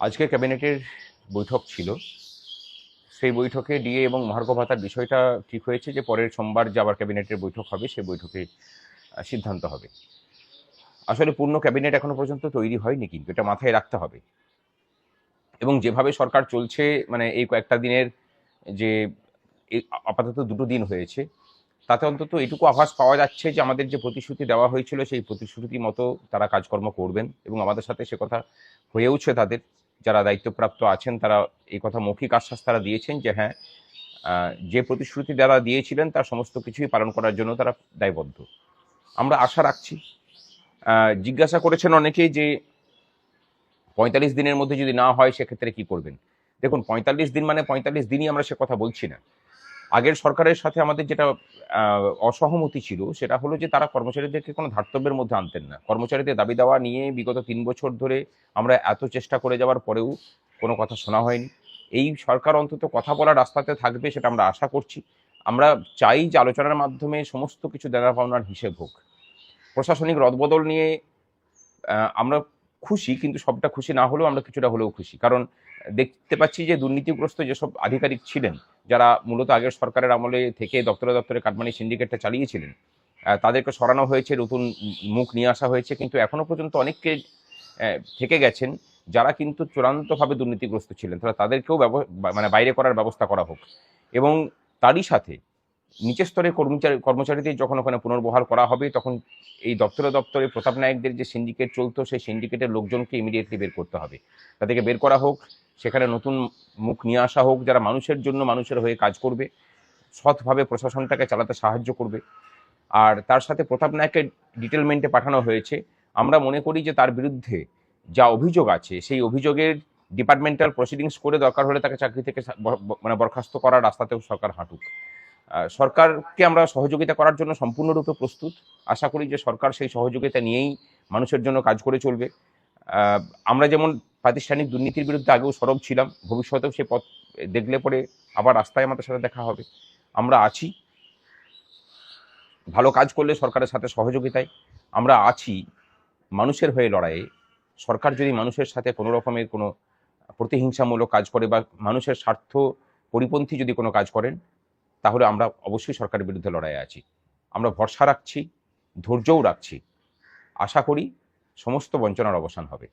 আজকে ক্যাবিনেটের বৈঠক ছিল। সেই বৈঠকে ডিএ এবং মহার্ঘ ভাতার বিষয়টা ঠিক হয়েছে যে পরের সোমবার যে আবার ক্যাবিনেটের বৈঠক হবে সেই বৈঠকে সিদ্ধান্ত হবে। আসলে পূর্ণ ক্যাবিনেট এখনো পর্যন্ত তৈরি হয়নি, কিন্তু এটা মাথায় রাখতে হবে। এবং যেভাবে সরকার চলছে, মানে এই কয়েকটা দিনের যে আপাতত 2টো দিন হয়েছে, তাতে অন্তত এটুকু আভাস পাওয়া যাচ্ছে যে আমাদের যে প্রতিশ্রুতি দেওয়া হয়েছিল সেই প্রতিশ্রুতি মতো তারা কাজকর্ম করবেন, এবং আমাদের সাথে সে কথা হয়েওছে। তাদের যারা দায়িত্বপ্রাপ্ত আছেন তারা এই কথা মৌখিক আশ্বাস তারা দিয়েছেন যে হ্যাঁ, যে প্রতিশ্রুতি যারা দিয়েছিলেন তার সমস্ত কিছুই পালন করার জন্য তারা দায়বদ্ধ। আমরা আশা রাখছি। জিজ্ঞাসা করেছেন অনেকেই যে 45 দিনের মধ্যে যদি না হয় সেক্ষেত্রে কি করবেন। দেখুন, 45 দিন মানে 45 দিনই আমরা সে কথা বলছি না। আগের সরকারের সাথে আমাদের যেটা অসহমতি ছিল সেটা হলো যে তারা কর্মচারীদেরকে কোনো ধার্তব্যের মধ্যে আনতেন না। কর্মচারীদের দাবি দাওয়া নিয়ে বিগত 3 বছর ধরে আমরা এত চেষ্টা করে যাওয়ার পরেও কোনো কথা শোনা হয়নি। এই সরকার অন্তত কথা বলার রাস্তাতে থাকবে, সেটা আমরা আশা করছি। আমরা চাই যে আলোচনার মাধ্যমে সমস্ত কিছু দেনা পাওনার হিসেব হোক। প্রশাসনিক রদবদল নিয়ে আমরা খুশি, কিন্তু সবটা খুশি না হলেও আমরা কিছুটা হলেও খুশি। কারণ দেখতে পাচ্ছি যে দুর্নীতিগ্রস্ত যেসব আধিকারিক ছিলেন, যারা মূলত আগের সরকারের আমলে থেকে দপ্তরে দপ্তরে কাটমানি সিন্ডিকেটটা চালিয়েছিলেন, তাদেরকে সরানো হয়েছে, নতুন মুখ নিয়ে আসা হয়েছে। কিন্তু এখনো পর্যন্ত অনেককে থেকে গেছেন যারা কিন্তু চূড়ান্তভাবে দুর্নীতিগ্রস্ত ছিলেন। তাদেরকেও মানে বাইরে করার ব্যবস্থা করা হোক। এবং তারই সাথে নিচের স্তরের কর্মচারীদের যখন ওখানে পুনর্বহাল করা হবে, তখন এই দপ্তরে দপ্তরে প্রতাপ নায়কদের যে সিন্ডিকেট চলতো সেই সিন্ডিকেটের লোকজনকে ইমিডিয়েটলি বের করতে হবে। তাদেরকে বের করা হোক, সেখানে নতুন মুখ নিয়ে আসা হোক যারা মানুষের জন্য মানুষের হয়ে কাজ করবে, সৎভাবে প্রশাসনটাকে চালাতে সাহায্য করবে। আর তার সাথে প্রতাপ নায়ককে ডিটেলমেন্টে পাঠানো হয়েছে। আমরা মনে করি যে তার বিরুদ্ধে যা অভিযোগ আছে সেই অভিযোগের ডিপার্টমেন্টাল প্রসিডিংস করে দরকার হলে তাকে চাকরি থেকে মানে বরখাস্ত করার রাস্তাতেও সরকার হাঁটুক। সরকারকে আমরা সহযোগিতা করার জন্য সম্পূর্ণরূপে প্রস্তুত। আশা করি যে সরকার সেই সহযোগিতা নিয়েই মানুষের জন্য কাজ করে চলবে। আমরা যেমন প্রাতিষ্ঠানিক দুর্নীতির বিরুদ্ধে আগেও সরব ছিলাম, ভবিষ্যতেও সে পথ দেখলে পরে আবার রাস্তায় আমাদের সাথে দেখা হবে। আমরা আছি ভালো কাজ করলে সরকারের সাথে সহযোগিতায়। আমরা আছি মানুষের হয়ে লড়াইয়ে। সরকার যদি মানুষের সাথে কোনো রকমের কোনো প্রতিহিংসামূলক কাজ করে বা মানুষের স্বার্থ পরিপন্থী যদি কোনো কাজ করেন, তাহলে আমরা অবশ্যই সরকারের বিরুদ্ধে লড়াইয়ে আছি। আমরা ভরসা রাখছি, ধৈর্যও রাখছি। আশা করি সমস্ত বঞ্চনার অবসান হবে।